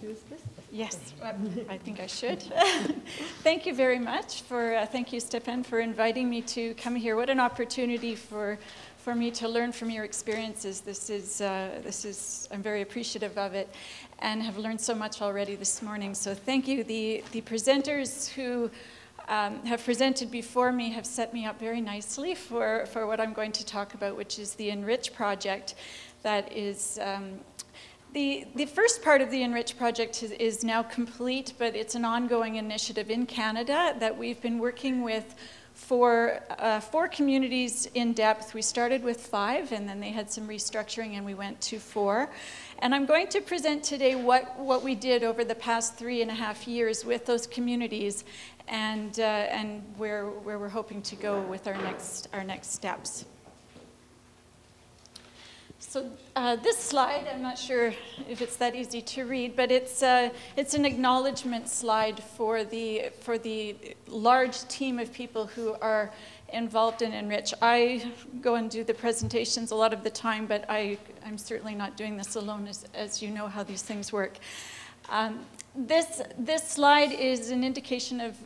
use this? Yes, I think I should. Thank you very much thank you, Stefan, for inviting me to come here. What an opportunity for me to learn from your experiences. I'm very appreciative of it and have learned so much already this morning. So thank you. The presenters who have presented before me have set me up very nicely for what I'm going to talk about, which is the Enrich project. That is, the first part of the Enrich project is now complete, but it's an ongoing initiative in Canada that we've been working with for 4 communities in depth. We started with 5, and then they had some restructuring, and we went to 4. And I'm going to present today what we did over the past 3.5 years with those communities, and where we're hoping to go with our next steps. So this slide, I'm not sure if it's that easy to read, but it's an acknowledgement slide for the large team of people who are involved in Enrich. I go and do the presentations a lot of the time, but I'm certainly not doing this alone, as you know how these things work. This slide is an indication of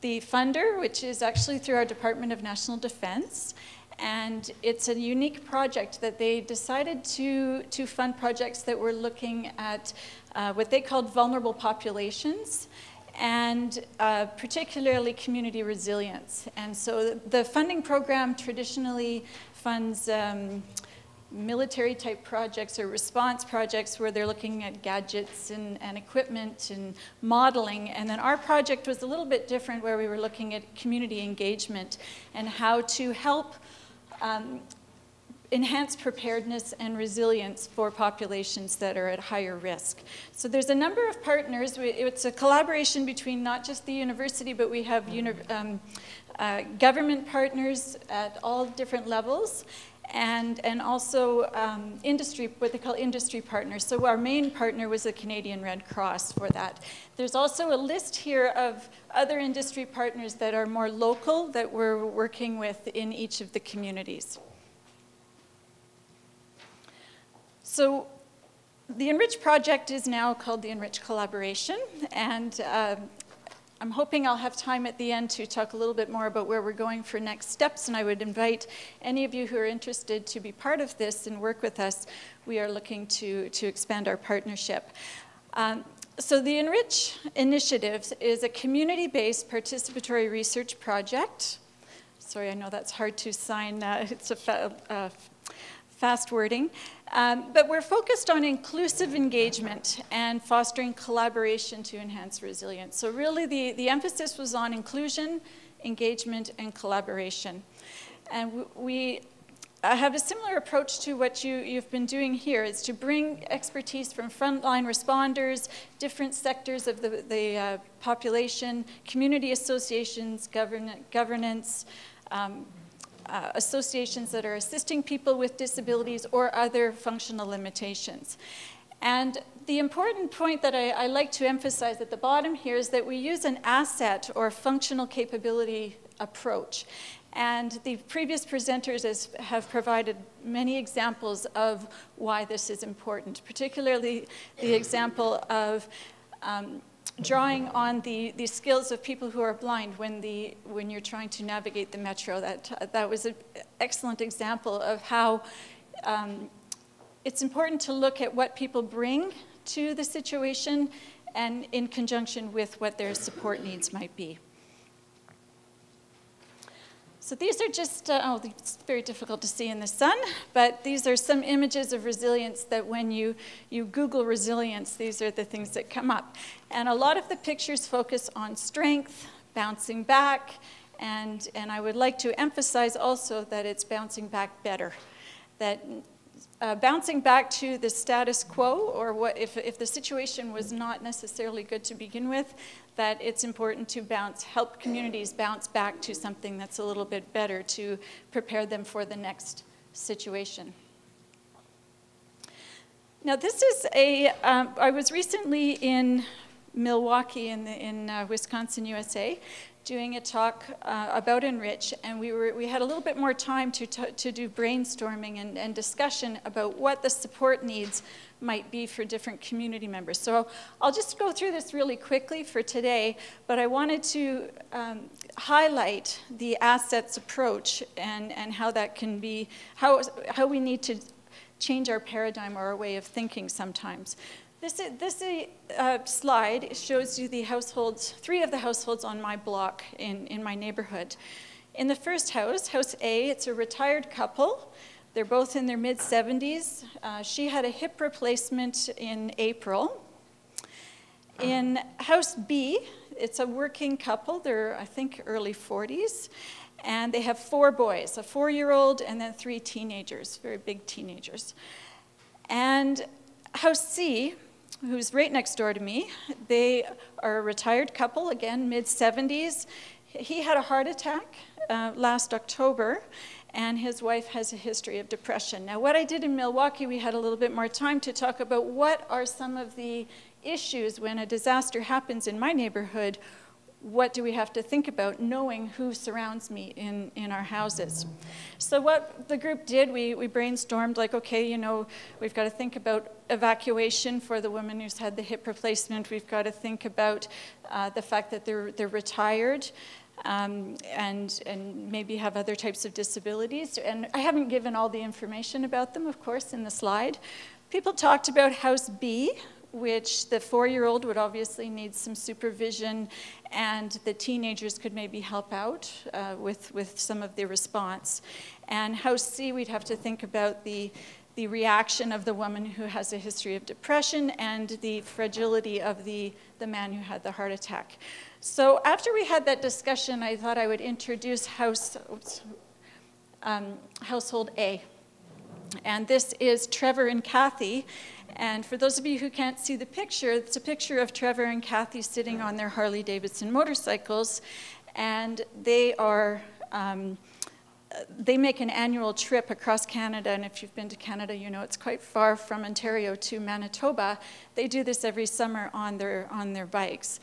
the funder, which is actually through our Department of National Defense. And it's a unique project that they decided to fund projects that were looking at what they called vulnerable populations, and particularly community resilience. And so the funding program traditionally funds military-type projects or response projects where they're looking at gadgets and equipment and modeling. And then our project was a little bit different, where we were looking at community engagement and how to help enhance preparedness and resilience for populations that are at higher risk. So there's a number of partners. It's a collaboration between not just the university, but we have government partners at all different levels, and also industry, what they call industry partners. So our main partner was the Canadian Red Cross for that. There's also a list here of other industry partners that are more local that we're working with in each of the communities. So the Enrich project is now called the Enrich Collaboration, and I'm hoping I'll have time at the end to talk a little bit more about where we're going for next steps, and I would invite any of you who are interested to be part of this and work with us. We are looking to expand our partnership. So the Enrich Initiative is a community-based participatory research project. Sorry, I know that's hard to sign. It's a fast wording. But we're focused on inclusive engagement and fostering collaboration to enhance resilience. So really the emphasis was on inclusion, engagement, and collaboration. And we have a similar approach to what you've been doing here. Is to bring expertise from frontline responders, different sectors of the population, community associations, governance, associations that are assisting people with disabilities or other functional limitations. And the important point that I like to emphasize at the bottom here is that we use an asset or functional capability approach. And the previous presenters have provided many examples of why this is important, particularly the example of drawing on the skills of people who are blind when you're trying to navigate the metro. That was an excellent example of how it's important to look at what people bring to the situation and in conjunction with what their support needs might be. So these are just, it's very difficult to see in the sun, but these are some images of resilience that when you Google resilience, these are the things that come up. And a lot of the pictures focus on strength, bouncing back, and I would like to emphasize also that it's bouncing back better. That bouncing back to the status quo, or what if the situation was not necessarily good to begin with, that it's important to help communities bounce back to something that's a little bit better to prepare them for the next situation. Now this is I was recently in Milwaukee in Wisconsin, USA, doing a talk about Enrich, and we had a little bit more time to do brainstorming and discussion about what the support needs might be for different community members. So I'll just go through this really quickly for today, but I wanted to highlight the assets approach and how that can be, how we need to change our paradigm or our way of thinking sometimes. This slide shows you the households, 3 of the households on my block in my neighborhood. In the first house, House A, it's a retired couple. They're both in their mid-70s. She had a hip replacement in April. In House B, it's a working couple. They're, I think, early 40s. And they have 4 boys, a 4-year-old and then 3 teenagers, very big teenagers. And House C, who's right next door to me, they are a retired couple, again, mid-70s. He had a heart attack last October, and his wife has a history of depression. Now, what I did in Milwaukee, we had a little bit more time to talk about what are some of the issues when a disaster happens in my neighborhood. What do we have to think about knowing who surrounds me in our houses? So what the group did, we brainstormed like, okay, you know, we've got to think about evacuation for the woman who's had the hip replacement. We've got to think about the fact that they're retired. And maybe have other types of disabilities. And I haven't given all the information about them, of course, in the slide. People talked about House B, which the 4-year-old would obviously need some supervision, and the teenagers could maybe help out with some of the response. And House C, we'd have to think about the reaction of the woman who has a history of depression and the fragility of the man who had the heart attack. So after we had that discussion, I thought I would introduce Household A. And this is Trevor and Kathy. And for those of you who can't see the picture, it's a picture of Trevor and Kathy sitting on their Harley-Davidson motorcycles. And they are, they make an annual trip across Canada. And if you've been to Canada, you know it's quite far from Ontario to Manitoba. They do this every summer on their bikes.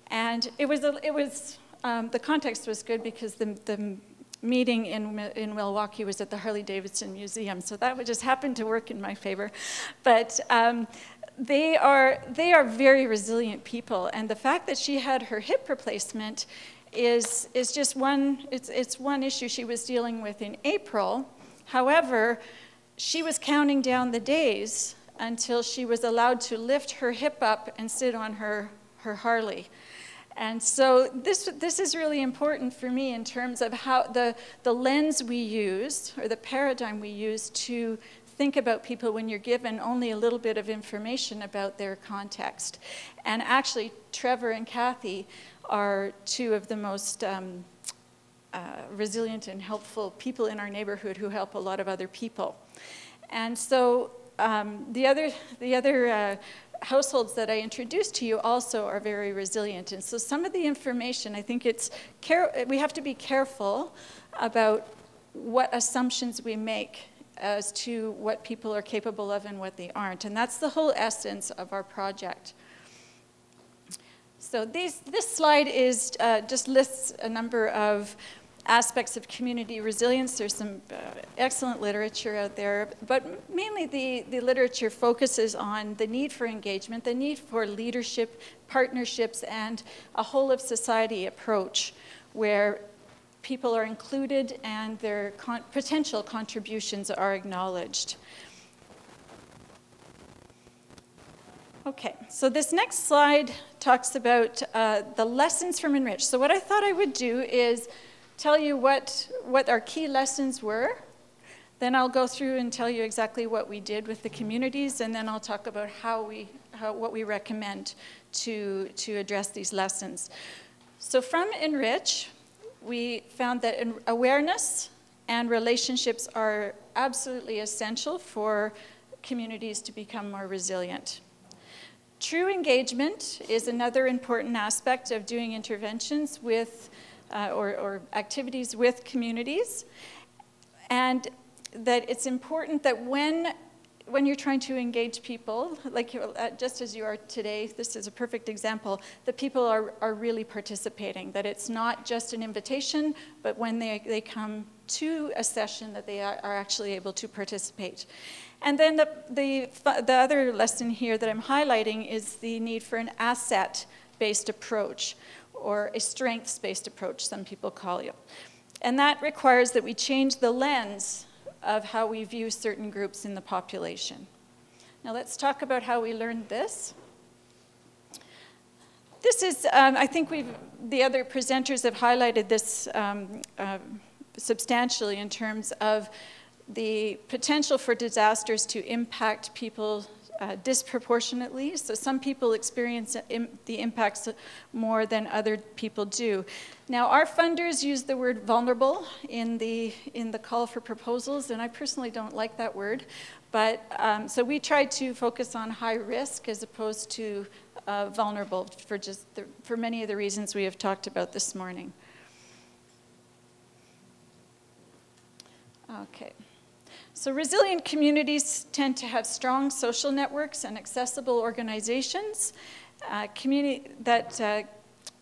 And the context was good because the meeting in Milwaukee was at the Harley-Davidson Museum, so that would just happen to work in my favor. But they are very resilient people, and the fact that she had her hip replacement is just one issue she was dealing with in April. However, she was counting down the days until she was allowed to lift her hip up and sit on her Harley. And so this is really important for me in terms of how the lens we use, or the paradigm we use to think about people when you're given only a little bit of information about their context. And actually, Trevor and Kathy are 2 of the most resilient and helpful people in our neighborhood who help a lot of other people. And so the other households that I introduced to you also are very resilient. And so some of the information, I think we have to be careful about what assumptions we make as to what people are capable of and what they aren't. And that's the whole essence of our project. So this slide just lists a number of aspects of community resilience. There's some excellent literature out there, but mainly the literature focuses on the need for engagement, the need for leadership, partnerships, and a whole of society approach where people are included and their potential contributions are acknowledged. Okay, so this next slide talks about the lessons from Enrich. So what I thought I would do is tell you what our key lessons were. Then I'll go through and tell you exactly what we did with the communities, and then I'll talk about what we recommend to address these lessons. So from Enrich, we found that awareness and relationships are absolutely essential for communities to become more resilient. True engagement is another important aspect of doing interventions with or activities with communities, and that it's important that when when you're trying to engage people, like just as you are today, this is a perfect example, that people are really participating, that it's not just an invitation, but when they come to a session that they are actually able to participate. And then the other lesson here that I'm highlighting is the need for an asset-based approach, or a strengths-based approach, some people call it. And that requires that we change the lens of how we view certain groups in the population. Now let's talk about how we learned this. This is, I think the other presenters have highlighted this substantially in terms of the potential for disasters to impact people disproportionately. So some people experience the impacts more than other people do. Now, our funders use the word vulnerable in the call for proposals, and I personally don't like that word. But so we try to focus on high risk as opposed to vulnerable for many of the reasons we have talked about this morning. Okay. So resilient communities tend to have strong social networks and accessible organizations.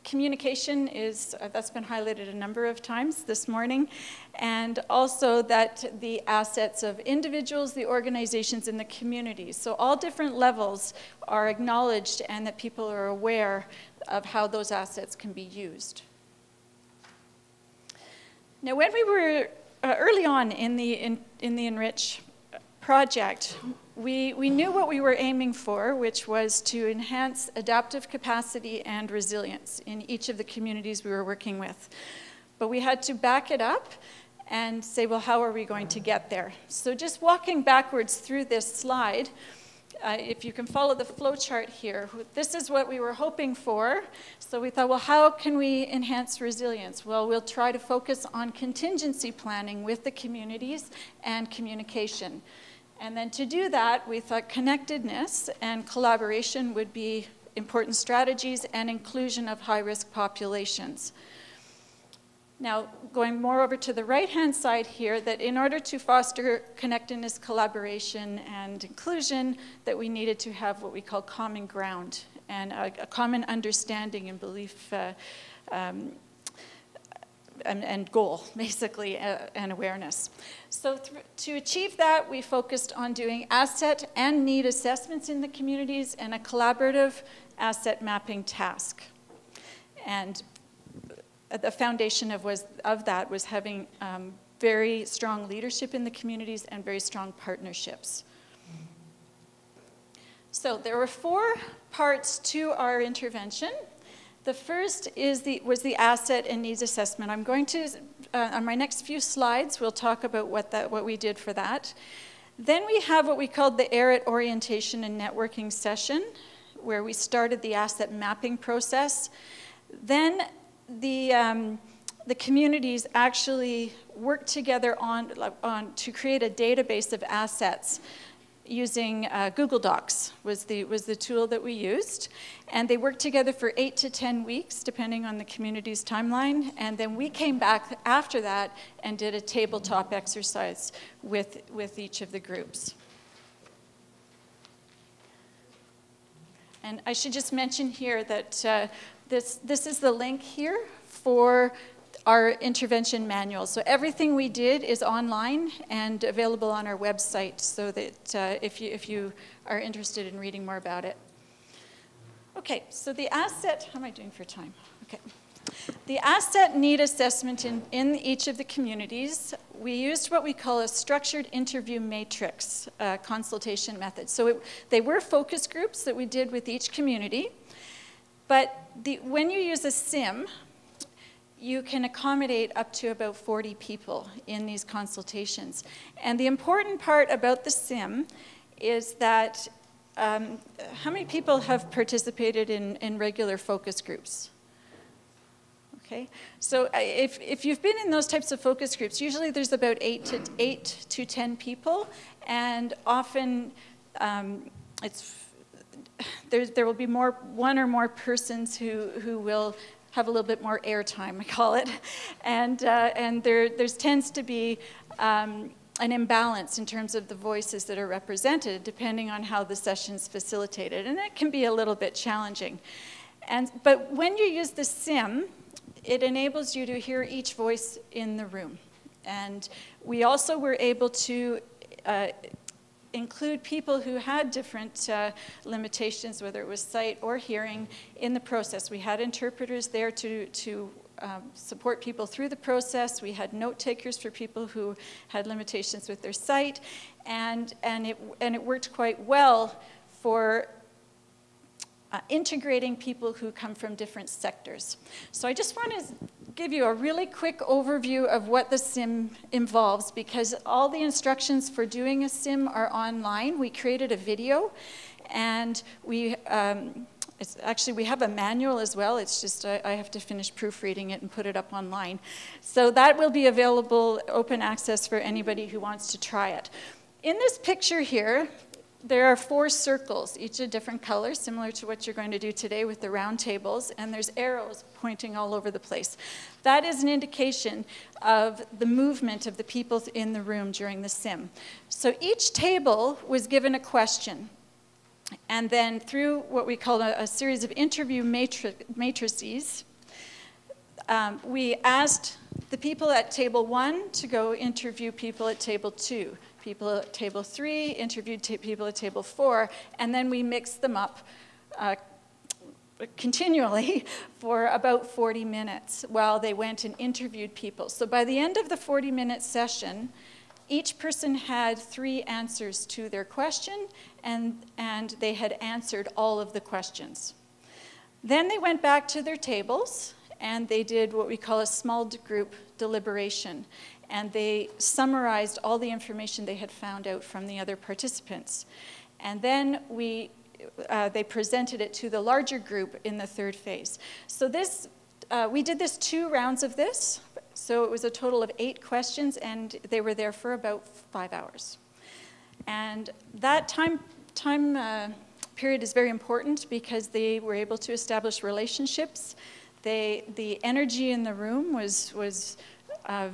Communication is, that's been highlighted a number of times this morning, and also that the assets of individuals, the organizations, and the communities. So all different levels are acknowledged and that people are aware of how those assets can be used. Now, when we were early on in the Enrich project, we knew what we were aiming for, which was to enhance adaptive capacity and resilience in each of the communities we were working with. But we had to back it up and say, well, how are we going to get there? So just walking backwards through this slide, if you can follow the flow chart here, this is what we were hoping for. So we thought, well, how can we enhance resilience? Well, we'll try to focus on contingency planning with the communities and communication. And then to do that, we thought connectedness and collaboration would be important strategies, and inclusion of high-risk populations. Now, going more over to the right-hand side here, that in order to foster connectedness, collaboration, and inclusion, that we needed to have what we call common ground and a common understanding and belief and goal, basically, and awareness. So to achieve that, we focused on doing asset and need assessments in the communities and a collaborative asset mapping task. And the foundation of that was having very strong leadership in the communities and very strong partnerships. So there were 4 parts to our intervention. The first was the asset and needs assessment. I'm going to, on my next few slides, we'll talk about what we did for that. Then we have what we called the ARIT orientation and networking session, where we started the asset mapping process. Then the communities actually worked together to create a database of assets using Google Docs was the tool that we used. And they worked together for 8 to 10 weeks, depending on the community's timeline. And then we came back after that and did a tabletop exercise with each of the groups. And I should just mention here that this is the link here for our intervention manual. So everything we did is online and available on our website, so that if you are interested in reading more about it. Okay, so the asset, how am I doing for time? Okay. The asset need assessment in each of the communities, we used what we call a structured interview matrix consultation method. So they were focus groups that we did with each community, but when you use a SIM, you can accommodate up to about 40 people in these consultations. And the important part about the SIM is that how many people have participated in regular focus groups? Okay, so if you've been in those types of focus groups, usually there's about 8 to 10 people, and often there will be one or more persons who will have a little bit more airtime, I call it, and there tends to be an imbalance in terms of the voices that are represented, depending on how the session's facilitated, and that can be a little bit challenging. But when you use the sim, it enables you to hear each voice in the room. And we also were able to include people who had different limitations, whether it was sight or hearing, in the process. We had interpreters there to support people through the process. We had note takers for people who had limitations with their sight, and it worked quite well for integrating people who come from different sectors. So I just want to give you a really quick overview of what the sim involves, because all the instructions for doing a sim are online. We created a video, and we have a manual as well. It's just I have to finish proofreading it and put it up online. So that will be available, open access for anybody who wants to try it. In this picture here, there are 4 circles, each a different color, similar to what you're going to do today with the round tables, and there's arrows pointing all over the place. That is an indication of the movement of the people in the room during the sim. So each table was given a question, and then through what we call a series of interview matrices, we asked the people at table 1 to go interview people at table 2. People at table 3 interviewed people at table 4, and then we mixed them up continually for about 40 minutes while they went and interviewed people. So by the end of the 40-minute session, each person had 3 answers to their question, and they had answered all of the questions. Then they went back to their tables, and they did what we call a small group deliberation. And they summarized all the information they had found out from the other participants. And then they presented it to the larger group in the 3rd phase. So we did 2 rounds of this. So it was a total of 8 questions, and they were there for about 5 hours. And that time period is very important because they were able to establish relationships. The energy in the room was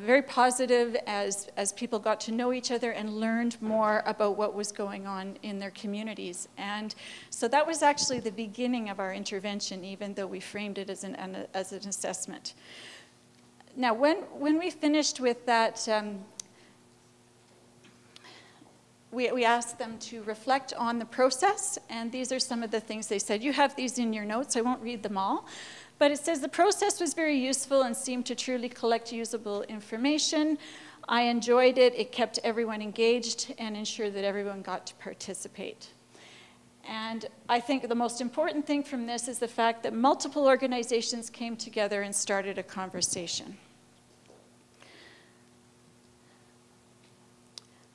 very positive as people got to know each other and learned more about what was going on in their communities. And so that was actually the beginning of our intervention, even though we framed it as an assessment. Now, when we finished with that, we asked them to reflect on the process, and these are some of the things they said. You have these in your notes. I won't read them all. But it says, the process was very useful and seemed to truly collect usable information. I enjoyed it. It kept everyone engaged and ensured that everyone got to participate. And I think the most important thing from this is the fact that multiple organizations came together and started a conversation.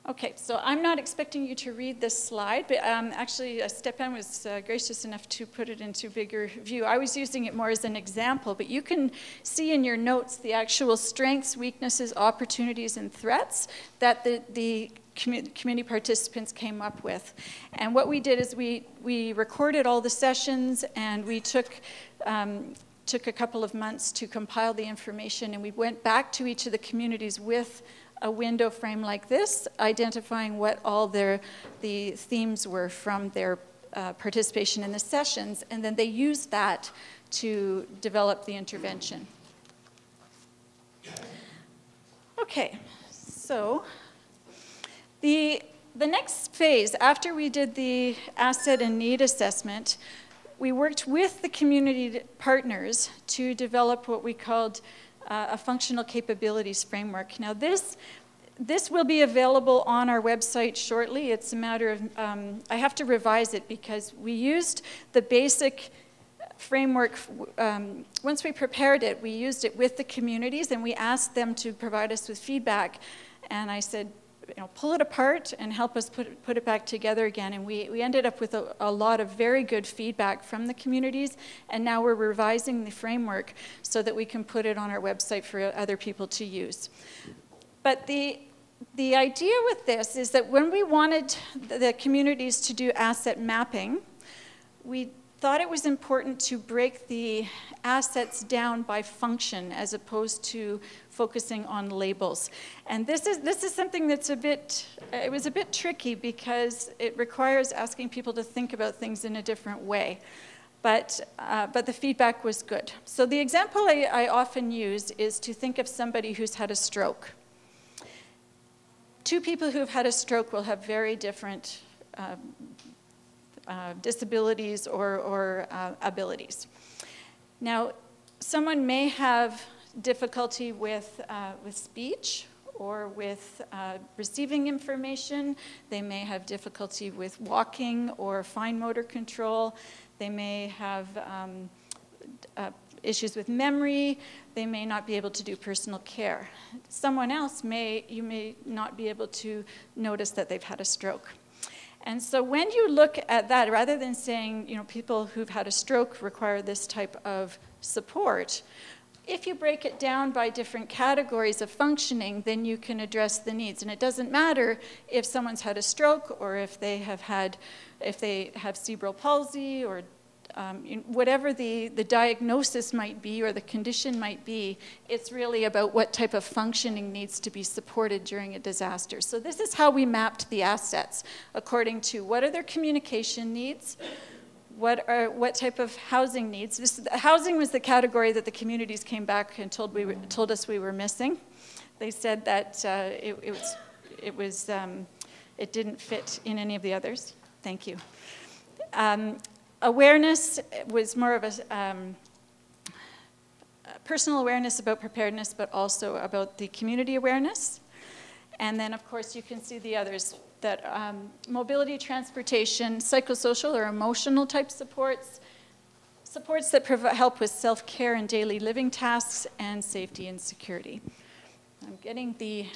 Okay, so I'm not expecting you to read this slide, but actually Stepan was gracious enough to put it into bigger view. I was using it more as an example, but you can see in your notes the actual strengths, weaknesses, opportunities, and threats that the community participants came up with. And what we did is we recorded all the sessions, and we took a couple of months to compile the information, and we went back to each of the communities with a window frame like this, identifying what all the themes were from their participation in the sessions, and then they used that to develop the intervention. Okay, so the next phase, after we did the asset and need assessment, we worked with the community partners to develop what we called a functional capabilities framework. Now this will be available on our website shortly. It's a matter of, I have to revise it because we used the basic framework, once we prepared it, we used it with the communities and we asked them to provide us with feedback. And I said, pull it apart and help us put it back together again. And we ended up with a lot of very good feedback from the communities, and now we're revising the framework so that we can put it on our website for other people to use. But the idea with this is that when we wanted the communities to do asset mapping, thought it was important to break the assets down by function as opposed to focusing on labels. And this is something that's it was a bit tricky because it requires asking people to think about things in a different way. But the feedback was good. So the example I often use is to think of somebody who's had a stroke. Two people who've had a stroke will have very different disabilities or abilities. Now, someone may have difficulty with speech or with receiving information. They may have difficulty with walking or fine motor control. They may have issues with memory. They may not be able to do personal care. Someone else you may not be able to notice that they've had a stroke. And so when you look at that, rather than saying, people who've had a stroke require this type of support, if you break it down by different categories of functioning, then you can address the needs. And it doesn't matter if someone's had a stroke or if they have cerebral palsy or whatever the diagnosis might be or the condition might be, it's really about what type of functioning needs to be supported during a disaster. So this is how we mapped the assets according to what are their communication needs, what type of housing needs. Housing was the category that the communities came back and told us we were missing. They said that it didn't fit in any of the others. Thank you. Awareness was more of a personal awareness about preparedness, but also about the community awareness. And then, of course, you can see the others, that mobility, transportation, psychosocial or emotional type supports that help with self-care and daily living tasks, and safety and security. I'm getting the...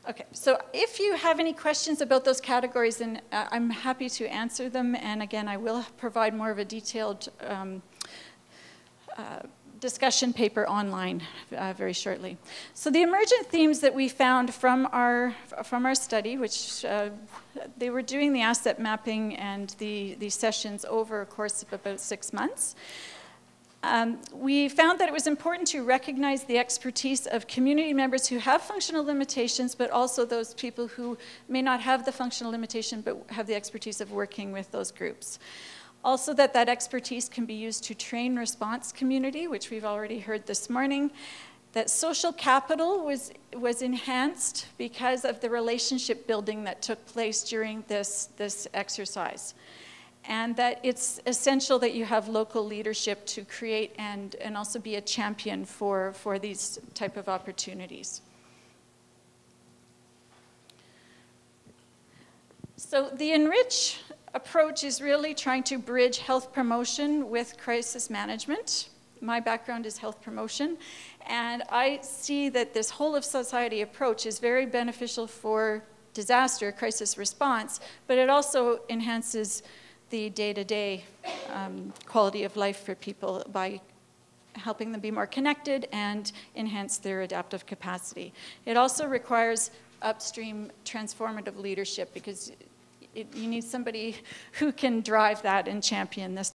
Okay, so if you have any questions about those categories, then I'm happy to answer them. And again, I will provide more of a detailed discussion paper online very shortly. So the emergent themes that we found from our study, which they were doing the asset mapping and the sessions over a course of about 6 months. We found that it was important to recognize the expertise of community members who have functional limitations, but also those people who may not have the functional limitation, but have the expertise of working with those groups. Also that expertise can be used to train response community, which we've already heard this morning. That social capital was enhanced because of the relationship building that took place during this exercise. And that it's essential that you have local leadership to create and also be a champion for these type of opportunities. So the Enrich approach is really trying to bridge health promotion with crisis management. My background is health promotion, and I see that this whole of society approach is very beneficial for disaster, crisis response, but it also enhances the day-to-day quality of life for people by helping them be more connected and enhance their adaptive capacity. It also requires upstream transformative leadership because you need somebody who can drive that and champion this.